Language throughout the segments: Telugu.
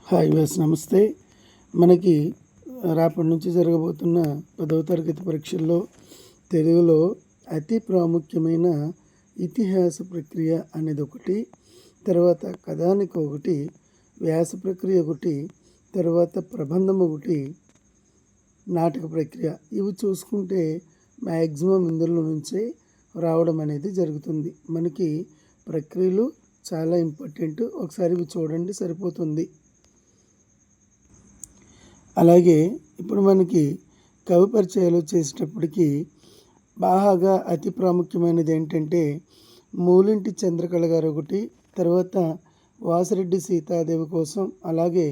హాయ్ వ్యాస్ నమస్తే. మనకి రేపటి నుంచి జరగబోతున్న 10వ తరగతి పరీక్షల్లో తెలుగులో అతి ప్రాముఖ్యమైన ఇతిహాస ప్రక్రియ అనేది ఒకటి, తర్వాత కథానిక ఒకటి, వ్యాస ప్రక్రియ ఒకటి, తర్వాత ప్రబంధం ఒకటి, నాటక ప్రక్రియ. ఇవి చూసుకుంటే మ్యాక్సిమం ఇందులో నుంచే రావడం అనేది జరుగుతుంది. మనకి ప్రక్రియలు చాలా ఇంపార్టెంట్. ఒకసారి ఇవి చూడండి, సరిపోతుంది. అలాగే ఇప్పుడు మనకి కవి పరిచయాలు చేసేటప్పటికి బాగా అతి ప్రాముఖ్యమైనది ఏంటంటే మూలింటి చంద్రకళ గారు ఒకటి, తర్వాత వాసిరెడ్డి సీతాదేవి కోసం, అలాగే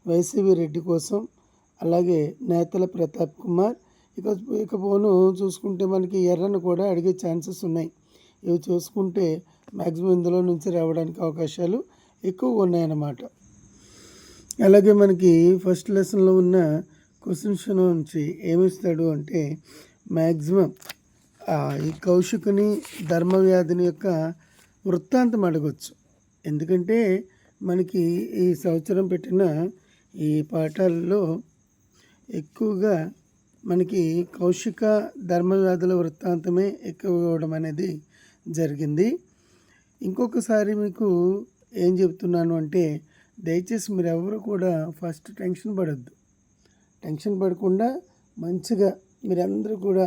వైసీవి రెడ్డి కోసం, అలాగే నేతల ప్రతాప్ కుమార్. ఇకపోను చూసుకుంటే మనకి ఎర్రను కూడా అడిగే ఛాన్సెస్ ఉన్నాయి. ఇవి చూసుకుంటే మ్యాక్సిమం ఇందులో నుంచి రావడానికి అవకాశాలు ఎక్కువగా ఉన్నాయన్నమాట. అలాగే మనకి ఫస్ట్ లెసన్లో ఉన్న క్వశ్చన్స్ నుంచి ఏమిస్తాడు అంటే మ్యాక్సిమం ఈ కౌశికుని ధర్మవ్యాధిని యొక్క వృత్తాంతం అడగవచ్చు. ఎందుకంటే మనకి ఈ సంవత్సరం పెట్టిన ఈ పాఠాలలో ఎక్కువగా మనకి కౌశిక ధర్మవ్యాధుల వృత్తాంతమే ఎక్కువ ఇవ్వడం అనేది జరిగింది. ఇంకొకసారి మీకు ఏం చెప్తున్నాను అంటే దయచేసి మీరు ఎవరు కూడా ఫస్ట్ టెన్షన్ పడకుండా మంచిగా మీరందరూ కూడా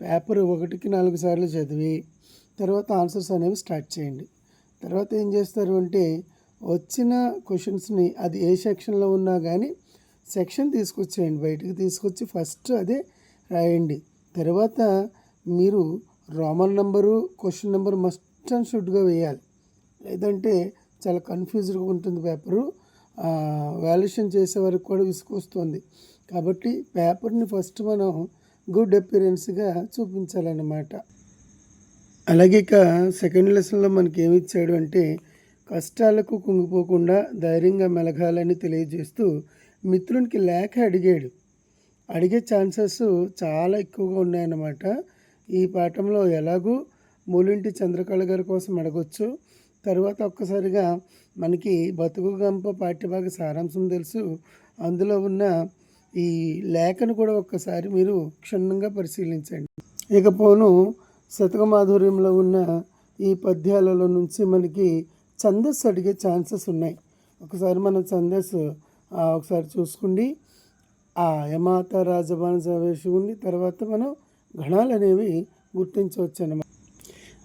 పేపర్ 1కి 4 సార్లు చదివి తర్వాత ఆన్సర్స్ అనేవి స్టార్ట్ చేయండి. తర్వాత ఏం చేస్తారు అంటే వచ్చిన క్వశ్చన్స్ని అది ఏ సెక్షన్లో ఉన్నా కానీ సెక్షన్ తీసుకొచ్చేయండి, బయటికి తీసుకొచ్చి ఫస్ట్ అదే రాయండి. తర్వాత మీరు Roman number question number must and షుడ్గా వేయాలి, లేదంటే చాలా కన్ఫ్యూజ్డ్గా ఉంటుంది పేపరు. వాల్యుయేషన్ చేసే వరకు కూడా విసుకొస్తుంది. కాబట్టి పేపర్ని ఫస్ట్ మనం గుడ్ అపియరెన్స్గా చూపించాలన్నమాట. అలాగే ఇక సెకండ్ లెసన్లో మనకి ఏమి ఇచ్చాడు అంటే కష్టాలకు కుంగిపోకుండా ధైర్యంగా మెలగాలని తెలియజేస్తూ మిత్రునికి లేఖ అడిగే ఛాన్సెస్ చాలా ఎక్కువగా ఉన్నాయన్నమాట. ఈ పాఠంలో ఎలాగూ మూలింటి చంద్రకళ గారి కోసం అడగొచ్చు. తర్వాత ఒక్కసారిగా మనకి బతుకు గంప పాఠ్యభాగ సారాంశం తెలుసు, అందులో ఉన్న ఈ లేఖను కూడా ఒక్కసారి మీరు క్షుణ్ణంగా పరిశీలించండి. ఇకపోను శతక మాధుర్యంలో ఉన్న ఈ పద్యాలలో నుంచి మనకి ఛందస్సు అడిగే ఛాన్సెస్ ఉన్నాయి. ఒకసారి మనం ఛందస్సు ఒకసారి చూసుకోండి. యమాత రాజబాణ సవేశం ఉంది, తర్వాత మనం గణాలు అనేవి గుర్తించవచ్చు అన్నమాట.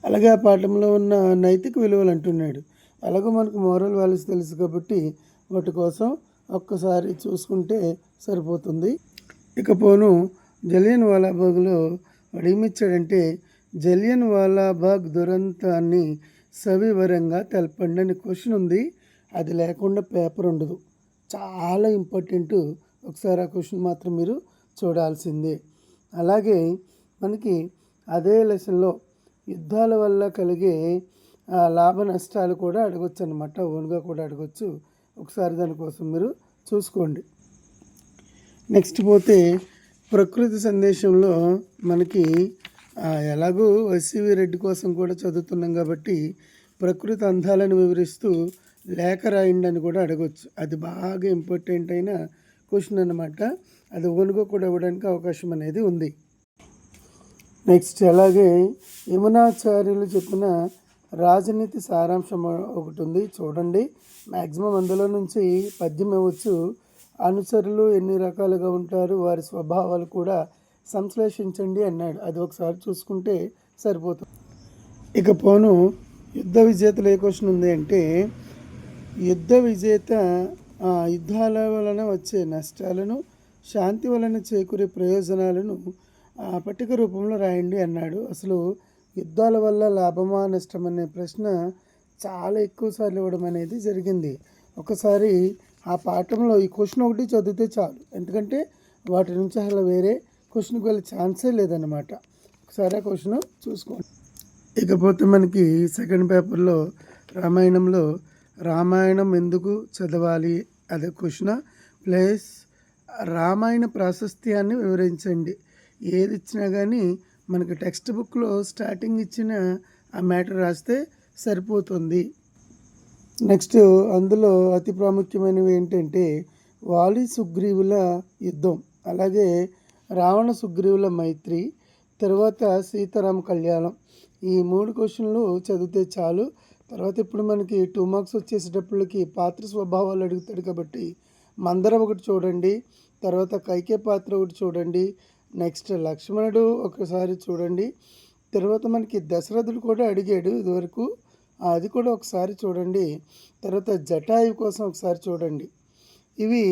అలాగే ఆ పాఠంలో ఉన్న నైతిక విలువలు అంటున్నాడు. అలాగే మనకు మోరల్ వాల్యూస్ తెలుసు కాబట్టి వాటి కోసం ఒక్కసారి చూసుకుంటే సరిపోతుంది. ఇకపోను జలియన్ వాలాబాగ్లో వాడు ఏమిచ్చాడంటే జలియన్ వాలాబాగ్ దురంతాన్ని సవివరంగా తెలపండి అని క్వశ్చన్ ఉంది. అది లేకుండా పేపర్ ఉండదు. చాలా ఇంపార్టెంట్. ఒకసారి ఆ క్వశ్చన్ మాత్రం మీరు చూడాల్సిందే. అలాగే మనకి అదే లెసన్లో యుద్ధాల వల్ల కలిగే లాభ నష్టాలు కూడా అడగొచ్చు అనమాట, ఓన్గా కూడా అడగొచ్చు. ఒకసారి దానికోసం మీరు చూసుకోండి. నెక్స్ట్ పోతే ప్రకృతి సందేశంలో మనకి ఎలాగూ వైసీవి రెడ్డి కోసం కూడా చదువుతున్నాం కాబట్టి ప్రకృతి అందాలను వివరిస్తూ లేఖ రాయండి అని కూడా అడగొచ్చు. అది బాగా ఇంపార్టెంట్ అయిన క్వశ్చన్ అన్నమాట. అది ఓన్గా కూడా ఇవ్వడానికి అవకాశం అనేది ఉంది. నెక్స్ట్ అలాగే యమునాచార్యులు చెప్పిన రాజనీతి సారాంశం ఒకటి ఉంది, చూడండి. మ్యాక్సిమం అందులో నుంచి పద్యం ఇవ్వచ్చు. అనుచరులు ఎన్ని రకాలుగా ఉంటారు, వారి స్వభావాలు కూడా సంశ్లేషించండి అన్నాడు. అది ఒకసారి చూసుకుంటే సరిపోతుంది. ఇకపోను యుద్ధ విజేతలు ఏ క్వశ్చన్ ఉంది అంటే యుద్ధ విజేత యుద్ధాల వలన వచ్చే నష్టాలను, శాంతి వలన చేకూరే ప్రయోజనాలను పట్టిక రూపంలో రాయండి అన్నాడు. అసలు యుద్ధాల వల్ల లాభమా నష్టం అనే ప్రశ్న చాలా ఎక్కువ సార్లు ఇవ్వడం అనేది జరిగింది. ఒకసారి ఆ పాఠంలో ఈ క్వశ్చన్ ఒకటి చదివితే చాలు, ఎందుకంటే వాటి నుంచి అసలు వేరే క్వశ్చన్కి వెళ్ళే ఛాన్సే లేదన్నమాట. ఒకసారి ఆ క్వశ్చన్ చూసుకోండి. ఇకపోతే మనకి సెకండ్ పేపర్లో రామాయణంలో రామాయణం ఎందుకు చదవాలి అదే క్వశ్చన్, ప్లస్ రామాయణ ప్రాశస్త్యాన్ని వివరించండి. ఏది ఇచ్చినా కానీ మనకి టెక్స్ట్ బుక్లో స్టార్టింగ్ ఇచ్చిన ఆ మ్యాటర్ రాస్తే సరిపోతుంది. నెక్స్ట్ అందులో అతి ప్రాముఖ్యమైనవి ఏంటంటే వాలి సుగ్రీవుల యుద్ధం, అలాగే రావణ సుగ్రీవుల మైత్రి, తర్వాత సీతారామ కళ్యాణం. ఈ 3 క్వశ్చన్లు చదివితే చాలు. తర్వాత ఇప్పుడు మనకి 2 మార్క్స్ వచ్చేసేటప్పటికి పాత్ర స్వభావాలు అడుగుతాడు కాబట్టి మందర ఒకటి చూడండి, తర్వాత కైకే పాత్ర ఒకటి చూడండి, నెక్స్ట్ లక్ష్మణుడు ఒకసారి చూడండి, తర్వాత మనకి దశరథుడు కూడా అడిగాడు ఇదివరకు, అది కూడా ఒకసారి చూడండి, తర్వాత జటాయు కోసం ఒకసారి చూడండి. ఇవి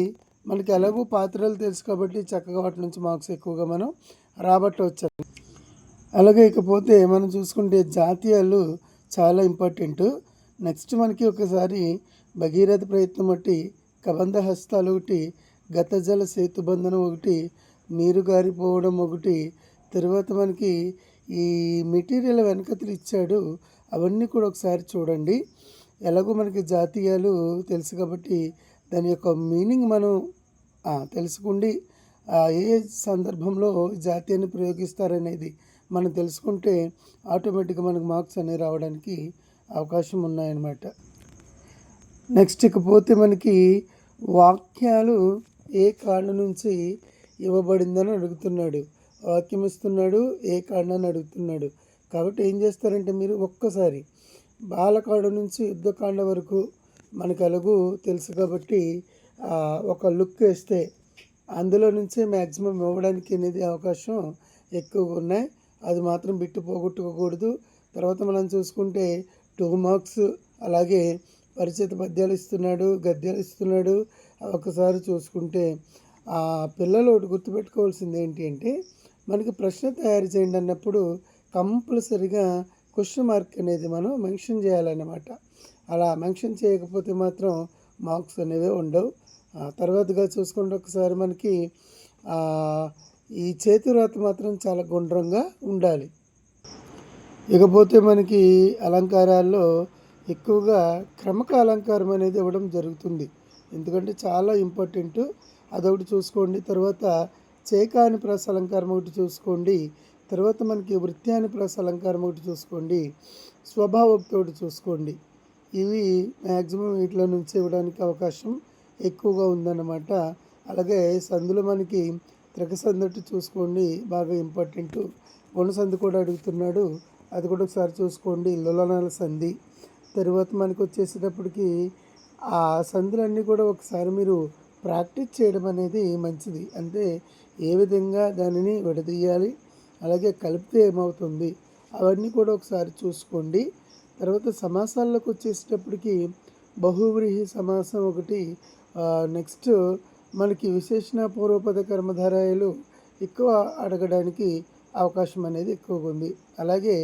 మనకి ఎలాగో పాత్రలు తెలుసు కాబట్టి చక్కగా వాటి నుంచి మార్క్స్ ఎక్కువగా మనం రాబట్టవచ్చు. అలాగే ఇకపోతే మనం చూసుకుంటే జాతీయాలు చాలా ఇంపార్టెంట్. నెక్స్ట్ మనకి ఒకసారి భగీరథ ప్రయత్నం ఒకటి, కబంధ హస్తాలు ఒకటి, గతజల సేతుబంధనం ఒకటి, నీరు గారిపోవడం ఒకటి, తర్వాత మనకి ఈ మెటీరియల్ వెనకతలు ఇచ్చాడు, అవన్నీ కూడా ఒకసారి చూడండి. ఎలాగో మనకి జాతీయాలు తెలుసు కాబట్టి దాని యొక్క మీనింగ్ మనం తెలుసుకుండి ఏ సందర్భంలో జాతీయాన్ని ప్రయోగిస్తారనేది మనం తెలుసుకుంటే ఆటోమేటిక్గా మనకు మార్క్స్ అనేవి రావడానికి అవకాశం ఉన్నాయన్నమాట. నెక్స్ట్ ఇకపోతే మనకి వాక్యాలు ఏ కాండ నుంచి ఇవ్వబడిందని అడుగుతున్నాడు, వాక్యం ఇస్తున్నాడు, ఏ కాండాన్ని అడుగుతున్నాడు. కాబట్టి ఏం చేస్తారంటే మీరు ఒక్కసారి బాలకాండ నుంచి యుద్ధకాండ వరకు మనకు ఎలాగూ తెలుసు కాబట్టి ఒక లుక్ వేస్తే అందులో నుంచే మ్యాక్సిమం ఇవ్వడానికి అనేది అవకాశం ఎక్కువగా ఉన్నాయి. అది మాత్రం బిట్టు పోగొట్టుకోకూడదు. తర్వాత మనం చూసుకుంటే 2 మార్క్స్, అలాగే పరిచిత పద్యాలు ఇస్తున్నాడు, గద్యాలు ఇస్తున్నాడు. ఒకసారి చూసుకుంటే పిల్లలు ఒకటి గుర్తుపెట్టుకోవాల్సింది ఏంటి అంటే మనకి ప్రశ్న తయారు చేయండి అన్నప్పుడు కంపల్సరిగా క్వశ్చన్ మార్క్ అనేది మనం మెన్షన్ చేయాలన్నమాట. అలా మెన్షన్ చేయకపోతే మాత్రం మార్క్స్ అనేవి ఉండవు. తర్వాతగా చూసుకుంటే ఒకసారి మనకి ఈ చేతివ్రాత మాత్రం చాలా గుండ్రంగా ఉండాలి. ఇకపోతే మనకి అలంకారాల్లో ఎక్కువగా క్రమక అలంకారం అనేది ఇవ్వడం జరుగుతుంది, ఎందుకంటే చాలా ఇంపార్టెంట్, అదొకటి చూసుకోండి. తర్వాత చేకాని ప్రాస అలంకారం ఒకటి చూసుకోండి, తర్వాత మనకి వృత్యాని ప్రాస అలంకారం ఒకటి చూసుకోండి, స్వభావోక్తి ఒకటి చూసుకోండి. ఇవి మ్యాక్సిమం వీటిలో నుంచి ఇవ్వడానికి అవకాశం ఎక్కువగా ఉందన్నమాట. అలాగే సందులో మనకి త్రికసంధి ఒకటి చూసుకోండి, బాగా ఇంపార్టెంట్. గుణసంధి కూడా అడుగుతున్నాడు, అది కూడా ఒకసారి చూసుకోండి. లులనాల సంధి. తర్వాత మనకు వచ్చేసేటప్పటికి ఆ సంధులన్నీ కూడా ఒకసారి మీరు ప్రాక్టీస్ చేయడం అనేది మంచిది. అంటే ఏ విధంగా దానిని విడదీయాలి, అలాగే కలిపితే ఏమవుతుంది, అవన్నీ కూడా ఒకసారి చూసుకోండి. తర్వాత సమాసాల్లోకి వచ్చేసేటప్పటికి బహువ్రీహి సమాసం ఒకటి, నెక్స్ట్ మనకి విశేషణ పూర్వపద కర్మధారాయాలు ఎక్కువ అడగడానికి అవకాశం అనేది ఎక్కువగా ఉంది. అలాగే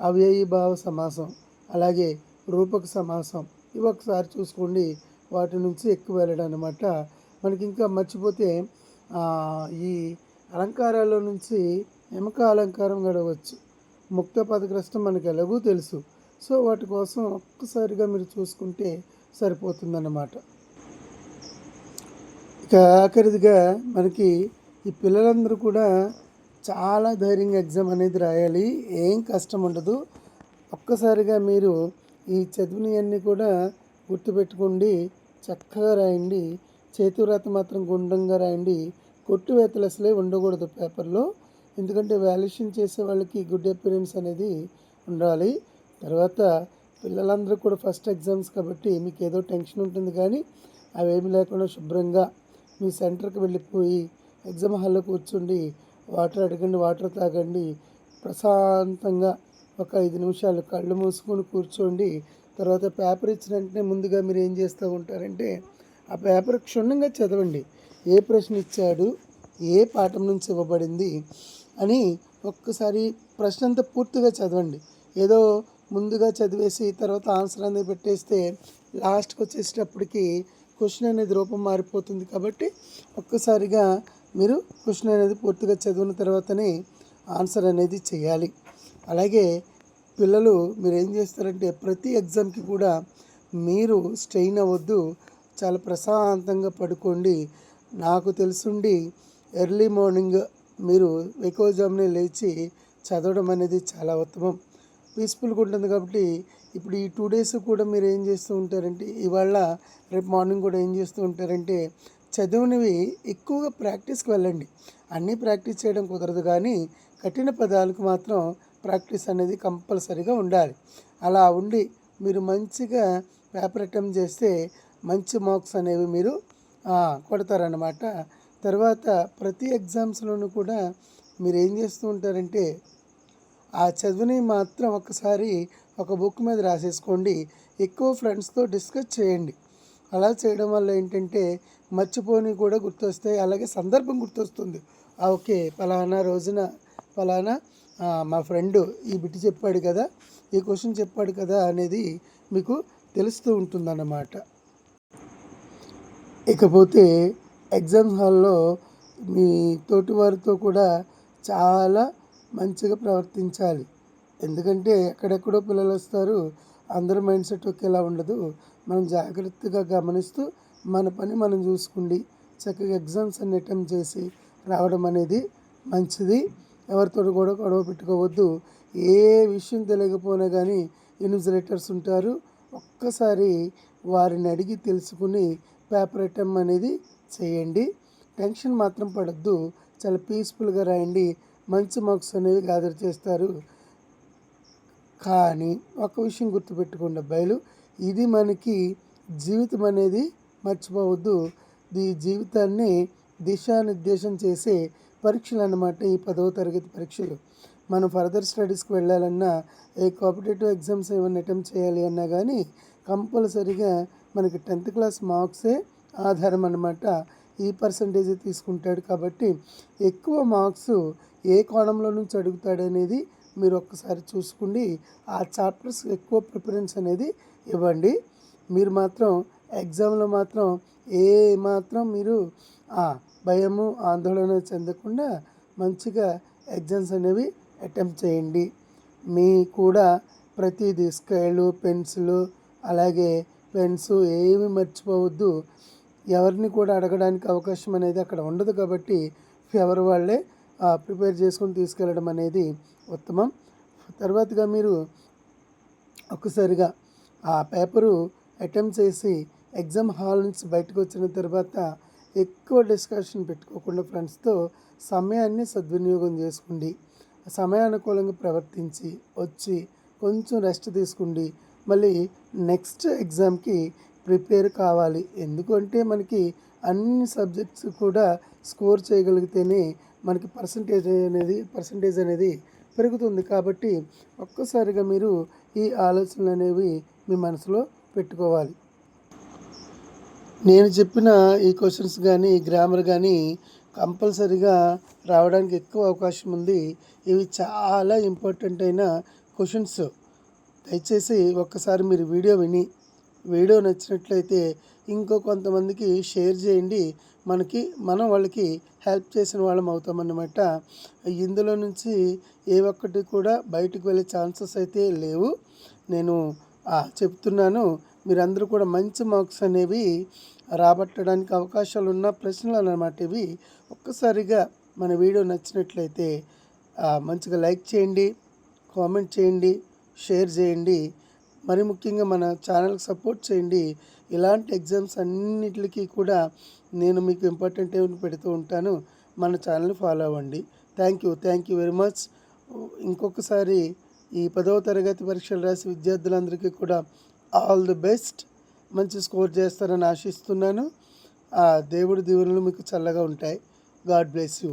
అవ్యయీభావ సమాసం, అలాగే రూపక సమాసం, ఇవి ఒకసారి చూసుకోండి, వాటి నుంచి ఎక్కువ వెళ్ళడం అనమాట. మనకి ఇంకా మర్చిపోతే ఈ అలంకారాల్లో నుంచి యమక అలంకారం గడవచ్చు, ముక్త పదగ్రస్తం మనకి ఎలాగూ తెలుసు. సో వాటి కోసం ఒక్కసారిగా మీరు చూసుకుంటే సరిపోతుందన్నమాట. ఇక ఆఖరిదిగా మనకి ఈ పిల్లలందరూ కూడా చాలా ధైర్యంగా ఎగ్జామ్ అనేది రాయాలి, ఏం కష్టం ఉండదు. ఒక్కసారిగా మీరు ఈ చదివినవన్నీ కూడా గుర్తుపెట్టుకోండి, చక్కగా రాయండి. చేతివ్రాత మాత్రం గుండ్రంగా రాయండి, కొట్టువేతలు అసలే ఉండకూడదు పేపర్లో, ఎందుకంటే వాల్యుయేషన్ చేసే వాళ్ళకి గుడ్ అపియరెన్స్ అనేది ఉండాలి. తర్వాత పిల్లలందరూ కూడా ఫస్ట్ ఎగ్జామ్స్ కాబట్టి మీకు ఏదో టెన్షన్ ఉంటుంది, కానీ అవేమి లేకుండా శుభ్రంగా మీ సెంటర్కి వెళ్ళిపోయి ఎగ్జామ్ హాల్లో కూర్చోండి, వాటర్ అడగండి, వాటర్ తాగండి, ప్రశాంతంగా ఒక 5 నిమిషాలు కళ్ళు మూసుకొని కూర్చోండి. తర్వాత పేపర్ ఇచ్చిన వెంటనే ముందుగా మీరు ఏం చేస్తూ ఉంటారంటే ఆ పేపర్ క్షుణ్ణంగా చదవండి, ఏ ప్రశ్న ఇచ్చాడు, ఏ పాఠం నుంచి ఇవ్వబడింది అని ఒక్కసారి ప్రశ్న అంతా పూర్తిగా చదవండి. ఏదో ముందుగా చదివేసి తర్వాత ఆన్సర్ అనేది పెట్టేస్తే లాస్ట్కి వచ్చేసేటప్పటికి క్వశ్చన్ అనేది రూపం మారిపోతుంది. కాబట్టి ఒక్కసారిగా మీరు క్వశ్చన్ అనేది పూర్తిగా చదివిన తర్వాతనే ఆన్సర్ అనేది చేయాలి. అలాగే పిల్లలు మీరు ఏం చేస్తారంటే ప్రతి ఎగ్జామ్కి కూడా మీరు స్ట్రెయిన్ అవ్వద్దు, చాలా ప్రశాంతంగా పడుకోండి. నాకు తెలుసుండి ఎర్లీ మార్నింగ్ మీరు ఎక్కువ జామునే లేచి చదవడం అనేది చాలా ఉత్తమం, పీస్ఫుల్గా ఉంటుంది. కాబట్టి ఇప్పుడు ఈ 2 డేస్ కూడా మీరు ఏం చేస్తూ ఉంటారంటే, ఇవాళ రేపు మార్నింగ్ కూడా ఏం చేస్తూ ఉంటారంటే, చదివినవి ఎక్కువగా ప్రాక్టీస్కి వెళ్ళండి. అన్నీ ప్రాక్టీస్ చేయడం కుదరదు కానీ కఠిన పదాలకు మాత్రం ప్రాక్టీస్ అనేది కంపల్సరీగా ఉండాలి. అలా ఉండి మీరు మంచిగా పేపర్ అటెంప్ట్ చేస్తే మంచి మార్క్స్ అనేవి మీరు కొడతారన్నమాట. తర్వాత ప్రతి ఎగ్జామ్స్లోనూ కూడా మీరు ఏం చేస్తూ ఉంటారంటే, ఆ చదువుని మాత్రం ఒకసారి ఒక బుక్ మీద రాసేసుకోండి. ఎక్కువ ఫ్రెండ్స్తో డిస్కస్ చేయండి. అలా చేయడం వల్ల ఏంటంటే మర్చిపోని కూడా గుర్తొస్తాయి. అలాగే సందర్భం గుర్తొస్తుంది. ఓకే, పలానా రోజున పలానా మా ఫ్రెండు ఈ బిట్ చెప్పాడు కదా, ఈ క్వశ్చన్ చెప్పాడు కదా అనేది మీకు తెలుస్తూ ఉంటుందన్నమాట. ఇకపోతే ఎగ్జామ్ హాల్లో మీ తోటి వారితో కూడా చాలా మంచిగా ప్రవర్తించాలి. ఎందుకంటే ఎక్కడెక్కడో పిల్లలు వస్తారు, అందరూ మైండ్ సెట్ ఒకేలా ఉండదు. మనం జాగ్రత్తగా గమనిస్తూ మన పని మనం చూసుకోండి. చక్కగా ఎగ్జామ్స్ అన్ని అటెంప్ట్ చేసి రావడం అనేది మంచిది. ఎవరితో కూడా గొడవ పెట్టుకోవద్దు. ఏ విషయం తెలియకపోయినా కానీ ఇన్విజిలేటర్స్ ఉంటారు. ఒక్కసారి వారిని అడిగి తెలుసుకుని పేపర్ అటెంప్ట్ అనేది చేయండి. టెన్షన్ మాత్రం పడద్దు. చాలా పీస్ఫుల్గా రాయండి. మంచి మార్క్స్ అనేవి గ్యాదర్ చేస్తారు. కానీ ఒక విషయం గుర్తుపెట్టుకోండి అబ్బాయిలు, ఇది మనకి జీవితం అనేది మర్చిపోవద్దు. ఈ జీవితాన్ని దిశానిర్దేశం చేసే పరీక్షలు అన్నమాట ఈ 10వ తరగతి పరీక్షలు. మనం ఫర్దర్ స్టడీస్కి వెళ్ళాలన్నా, ఏ కాంపిటేటివ్ ఎగ్జామ్స్ ఏమైనా అటెంప్ట్ చేయాలి అన్నా కానీ కంపల్సరీగా మనకి 10th క్లాస్ మార్క్సే ఆధారం అన్నమాట. ఈ పర్సంటేజ్ తీసుకుంటాడు కాబట్టి ఎక్కువ మార్క్స్ ఏ కోణంలో నుంచి అడుగుతాడనేది మీరు ఒక్కసారి చూసుకోండి. ఆ చాప్టర్స్ ఎక్కువ ప్రిఫరెన్స్ అనేది ఇవ్వండి. మీరు మాత్రం ఎగ్జామ్లో మాత్రం ఏ మాత్రం మీరు భయము ఆందోళన చెందకుండా మంచిగా ఎగ్జామ్స్ అనేవి అటెంప్ట్ చేయండి. మీ కూడా ప్రతిదీ స్కేలు, పెన్సిలు, అలాగే పెన్స్ ఏమి మర్చిపోవద్దు. ఎవరిని కూడా అడగడానికి అవకాశం అనేది అక్కడ ఉండదు కాబట్టి ఎవరు వాళ్ళే ప్రిపేర్ చేసుకొని తీసుకెళ్ళడం అనేది ఉత్తమం. తర్వాతగా మీరు ఒక్కసారిగా ఆ పేపరు అటెంప్ట్ చేసి ఎగ్జామ్ హాల్ నుంచి బయటకు వచ్చిన తర్వాత ఎక్కువ డిస్కషన్ పెట్టుకోకుండా ఫ్రెండ్స్తో సమయాన్ని సద్వినియోగం చేసుకోండి. సమయానుకూలంగా ప్రవర్తించి వచ్చి కొంచెం రెస్ట్ తీసుకోండి. మళ్ళీ నెక్స్ట్ ఎగ్జామ్కి ప్రిపేర్ కావాలి. ఎందుకంటే మనకి అన్ని సబ్జెక్ట్స్ కూడా స్కోర్ చేయగలిగితేనే మనకి పర్సంటేజ్ అనేది పెరుగుతుంది. కాబట్టి ఒక్కసారిగా మీరు ఈ ఆలోచనలు అనేవి మీ మనసులో పెట్టుకోవాలి. నేను చెప్పిన ఈ క్వశ్చన్స్ కానీ గ్రామర్ కానీ కంపల్సరీగా రావడానికి ఎక్కువ అవకాశం ఉంది. ఇవి చాలా ఇంపార్టెంట్ అయిన క్వశ్చన్స్. దయచేసి ఒక్కసారి మీరు వీడియో నచ్చినట్లయితే ఇంకో కొంతమందికి షేర్ చేయండి. మనం వాళ్ళకి హెల్ప్ చేసిన వాళ్ళం అవుతామన్నమాట. ఇందులో నుంచి ఏ ఒక్కటి కూడా బయటకు వెళ్ళే ఛాన్సెస్ అయితే లేవు. నేను చెప్తున్నాను. మీరందరూ కూడా మంచి మార్క్స్ అనేవి రాబట్టడానికి అవకాశాలు ఉన్న ప్రశ్నలు అన్నమాట ఇవి. ఒక్కసారిగా మన వీడియో నచ్చినట్లయితే మంచిగా లైక్ చేయండి, కామెంట్ చేయండి, షేర్ చేయండి. మరి ముఖ్యంగా మన ఛానల్కి సపోర్ట్ చేయండి. ఇలాంటి ఎగ్జామ్స్ అన్నిటికీ కూడా నేను మీకు ఇంపార్టెంట్ ఏమైనా పెడుతూ ఉంటాను. మన ఛానల్ని ఫాలో అవ్వండి. Thank you very much. ఇంకొకసారి ఈ 10వ తరగతి పరీక్షలు రాసి విద్యార్థులందరికీ కూడా ఆల్ ది బెస్ట్. మంచి స్కోర్ చేస్తారని ఆశిస్తున్నాను. దేవుడి దీవెనలు మీకు చల్లగా ఉంటాయి. God bless you.